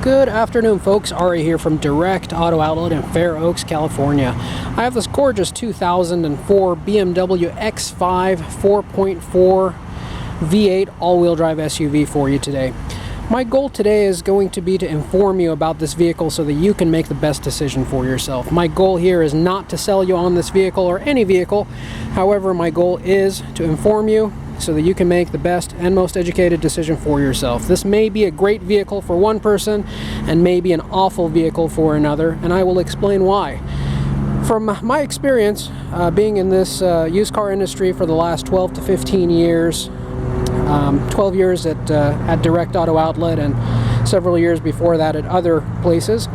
Good afternoon, folks. Ari here from Direct Auto Outlet in Fair Oaks, California. I have this gorgeous 2004 BMW X5 4.4 V8 all-wheel drive SUV for you today. My goal today is going to be to inform you about this vehicle so that you can make the best decision for yourself. My goal here is not to sell you on this vehicle or any vehicle. However, my goal is to inform you so that you can make the best and most educated decision for yourself. This may be a great vehicle for one person and may be an awful vehicle for another, and I will explain why. From my experience being in this used car industry for the last 12 to 15 years, 12 years at Direct Auto Outlet and several years before that at other places,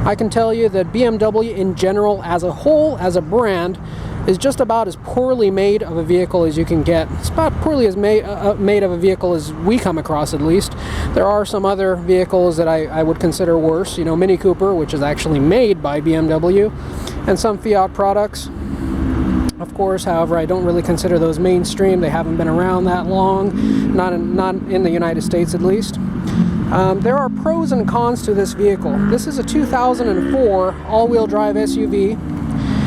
I can tell you that BMW in general as a whole, as a brand, is just about as poorly made of a vehicle as you can get. It's about poorly as made of a vehicle as we come across, at least. There are some other vehicles that I would consider worse, you know, Mini Cooper, which is actually made by BMW, and some Fiat products. Of course, however, I don't really consider those mainstream. They haven't been around that long, not in the United States at least. There are pros and cons to this vehicle. This is a 2004 all-wheel drive SUV,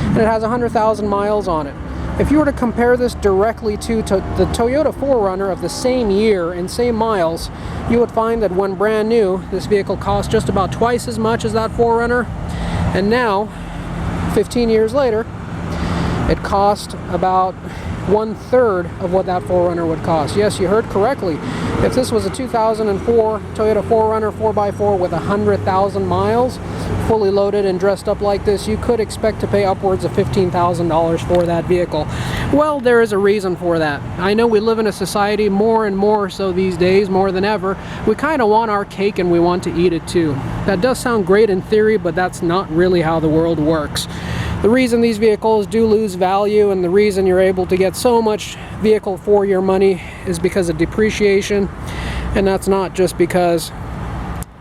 and it has 100,000 miles on it. If you were to compare this directly to the Toyota 4Runner of the same year and same miles, you would find that when brand new, this vehicle cost just about twice as much as that 4Runner, and now, 15 years later, it cost about 1/3 of what that 4Runner would cost. Yes, you heard correctly. If this was a 2004 Toyota 4Runner 4x4 with 100,000 miles, fully loaded and dressed up like this, you could expect to pay upwards of $15,000 for that vehicle. Well, there is a reason for that. I know we live in a society more and more so these days, more than ever. We kind of want our cake and we want to eat it too. That does sound great in theory, but that's not really how the world works. The reason these vehicles do lose value and the reason you're able to get so much vehicle for your money is because of depreciation, and that's not just because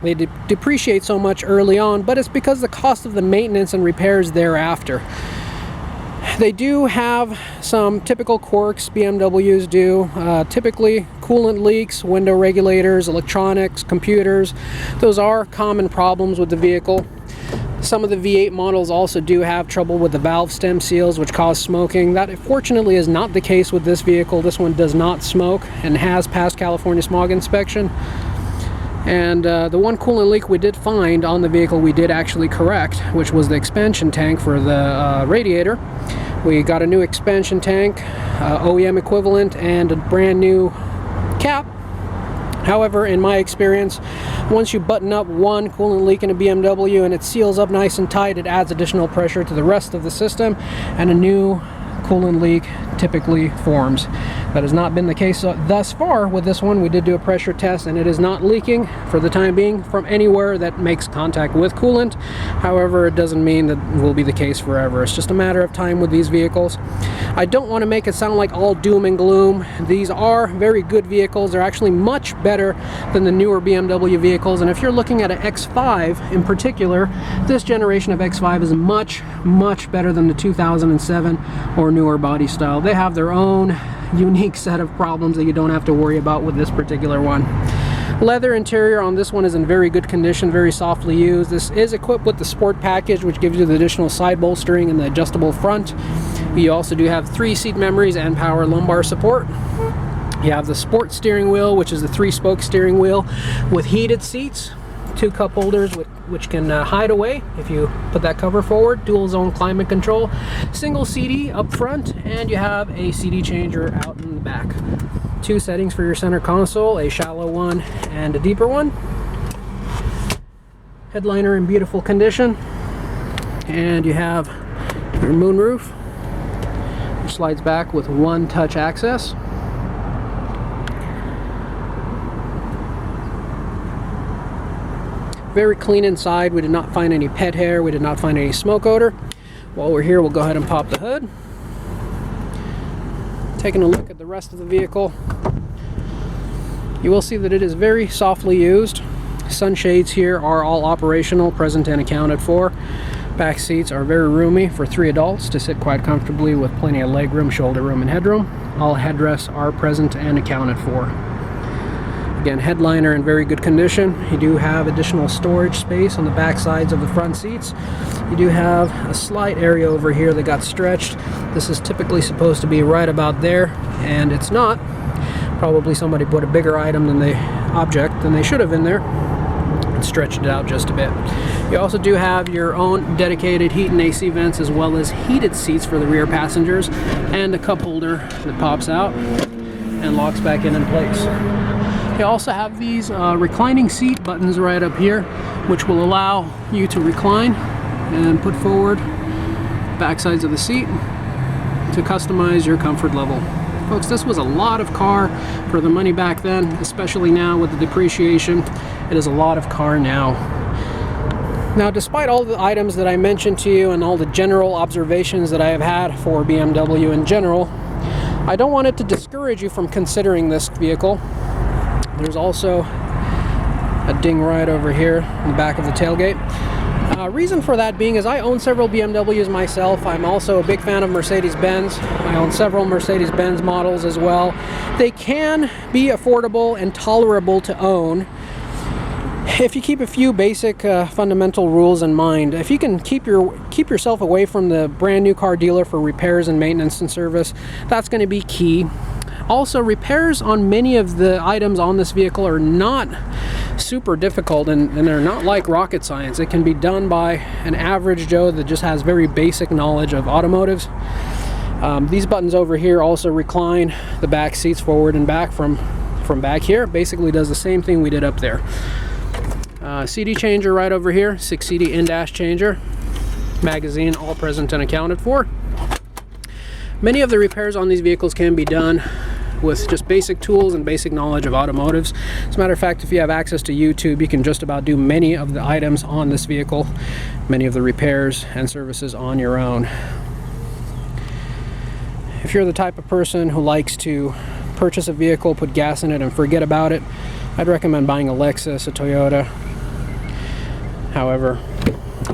they depreciate so much early on, but it's because the cost of the maintenance and repairs thereafter. They do have some typical quirks, BMWs do. Typically coolant leaks, window regulators, electronics, computers. Those are common problems with the vehicle. Some of the V8 models also do have trouble with the valve stem seals, which cause smoking. That fortunately is not the case with this vehicle. This one does not smoke and has passed California smog inspection. And the one coolant leak we did find on the vehicle we did actually correct, which was the expansion tank for the radiator. We got a new expansion tank, OEM equivalent, and a brand new cap. However, in my experience, once you button up one coolant leak in a BMW and it seals up nice and tight, it adds additional pressure to the rest of the system, and a new coolant leak typically forms. That has not been the case thus far with this one. We did do a pressure test and it is not leaking for the time being from anywhere that makes contact with coolant. However, it doesn't mean that it will be the case forever. It's just a matter of time with these vehicles. I don't want to make it sound like all doom and gloom. These are very good vehicles. They're actually much better than the newer BMW vehicles, and if you're looking at an X5 in particular, this generation of X5 is much better than the 2007 or newer body style. They have their own unique set of problems that you don't have to worry about with this particular one. Leather interior on this one is in very good condition, very softly used. This is equipped with the Sport package, which gives you the additional side bolstering and the adjustable front. You also do have 3 seat memories and power lumbar support. You have the Sport steering wheel, which is the 3-spoke steering wheel with heated seats, 2 cup holders which can hide away if you put that cover forward, dual zone climate control, single CD up front, and you have a CD changer out in the back. 2 settings for your center console, a shallow one and a deeper one. Headliner in beautiful condition, and you have your moonroof, which slides back with 1 touch access. Very clean inside. We did not find any pet hair. We did not find any smoke odor. While we're here, we'll go ahead and pop the hood. Taking a look at the rest of the vehicle, you will see that it is very softly used. Sunshades here are all operational, present and accounted for. Back seats are very roomy for 3 adults to sit quite comfortably with plenty of leg room, shoulder room, and headroom. All headrests are present and accounted for. Again, headliner in very good condition. You do have additional storage space on the back sides of the front seats. You do have a slight area over here that got stretched. This is typically supposed to be right about there, and it's not. Probably somebody put a bigger item than they should have in there and stretched it out just a bit. You also do have your own dedicated heat and AC vents, as well as heated seats for the rear passengers, and a cup holder that pops out and locks back in place. You also have these reclining seat buttons right up here, which will allow you to recline and put forward back sides of the seat to customize your comfort level. Folks, this was a lot of car for the money back then, especially now with the depreciation. It is a lot of car now. Now, despite all the items that I mentioned to you and all the general observations that I have had for BMW in general, I don't want it to discourage you from considering this vehicle. There's also a ding right over here in the back of the tailgate. Reason for that being is I own several BMWs myself. I'm also a big fan of Mercedes-Benz. I own several Mercedes-Benz models as well. They can be affordable and tolerable to own if you keep a few basic fundamental rules in mind. If you can keep yourself away from the brand new car dealer for repairs and maintenance and service, that's going to be key. Also, repairs on many of the items on this vehicle are not super difficult, and they're not like rocket science. It can be done by an average Joe that just has very basic knowledge of automotives. These buttons over here also recline the back seats forward and back from back here. Basically does the same thing we did up there. CD changer right over here, 6 CD in-dash changer. Magazine all present and accounted for. Many of the repairs on these vehicles can be done with just basic tools and basic knowledge of automotives. As a matter of fact, if you have access to YouTube, you can just about do many of the items on this vehicle, many of the repairs and services on your own. If you're the type of person who likes to purchase a vehicle, put gas in it, and forget about it, I'd recommend buying a Lexus, a Toyota. However,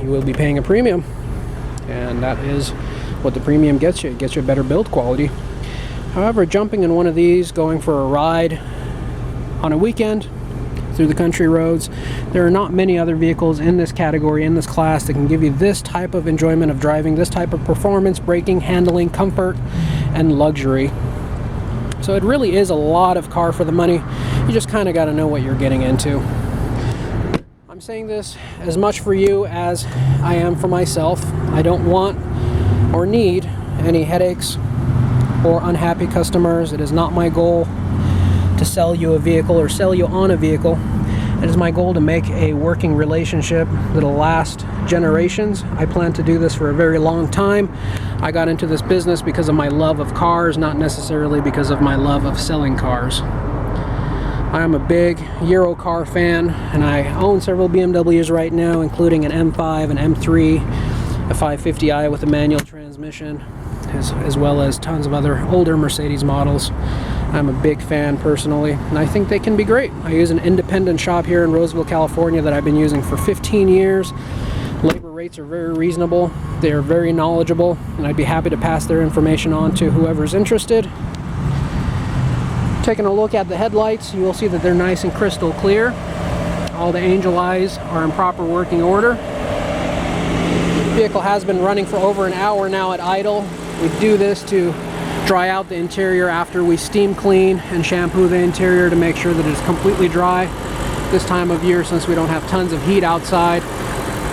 you will be paying a premium, and that is what the premium gets you. It gets you a better build quality. However, jumping in one of these, going for a ride on a weekend through the country roads, there are not many other vehicles in this category, in this class, that can give you this type of enjoyment of driving, this type of performance, braking, handling, comfort, and luxury. So it really is a lot of car for the money. You just kind of got to know what you're getting into. I'm saying this as much for you as I am for myself. I don't want or need any headaches or unhappy customers. It is not my goal to sell you a vehicle or sell you on a vehicle. It is my goal to make a working relationship that'll last generations. I plan to do this for a very long time. I got into this business because of my love of cars, not necessarily because of my love of selling cars. I am a big Euro car fan, and I own several BMWs right now, including an M5, an M3, a 550i with a manual transmission, as well as tons of other older Mercedes models. I'm a big fan personally, and I think they can be great. I use an independent shop here in Roseville, California that I've been using for 15 years. Labor rates are very reasonable. They are very knowledgeable, and I'd be happy to pass their information on to whoever's interested. Taking a look at the headlights, you will see that they're nice and crystal clear. All the angel eyes are in proper working order. The vehicle has been running for over an hour now at idle. We do this to dry out the interior after we steam clean and shampoo the interior to make sure that it's completely dry. This time of year, since we don't have tons of heat outside,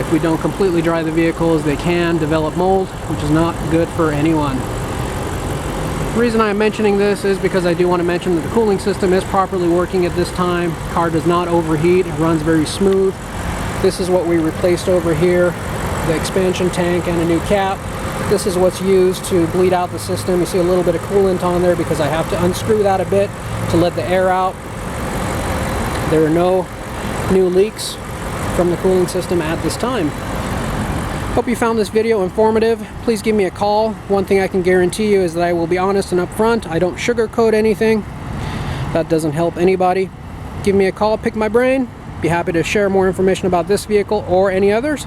if we don't completely dry the vehicles, they can develop mold, which is not good for anyone. The reason I'm mentioning this is because I do want to mention that the cooling system is properly working at this time. The car does not overheat, it runs very smooth. This is what we replaced over here, the expansion tank and a new cap. This is what's used to bleed out the system. You see a little bit of coolant on there because I have to unscrew that a bit to let the air out. There are no new leaks from the cooling system at this time. Hope you found this video informative. Please give me a call. One thing I can guarantee you is that I will be honest and upfront. I don't sugarcoat anything. That doesn't help anybody. Give me a call, pick my brain. Be happy to share more information about this vehicle or any others.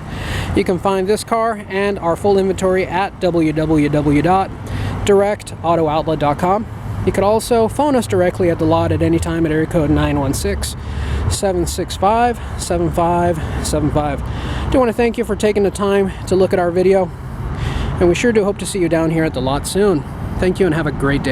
You can find this car and our full inventory at www.directauto.outlet.com. You could also phone us directly at the lot at any time at area code 916-765-7575. I do want to thank you for taking the time to look at our video, and we sure do hope to see you down here at the lot soon. Thank you and have a great day.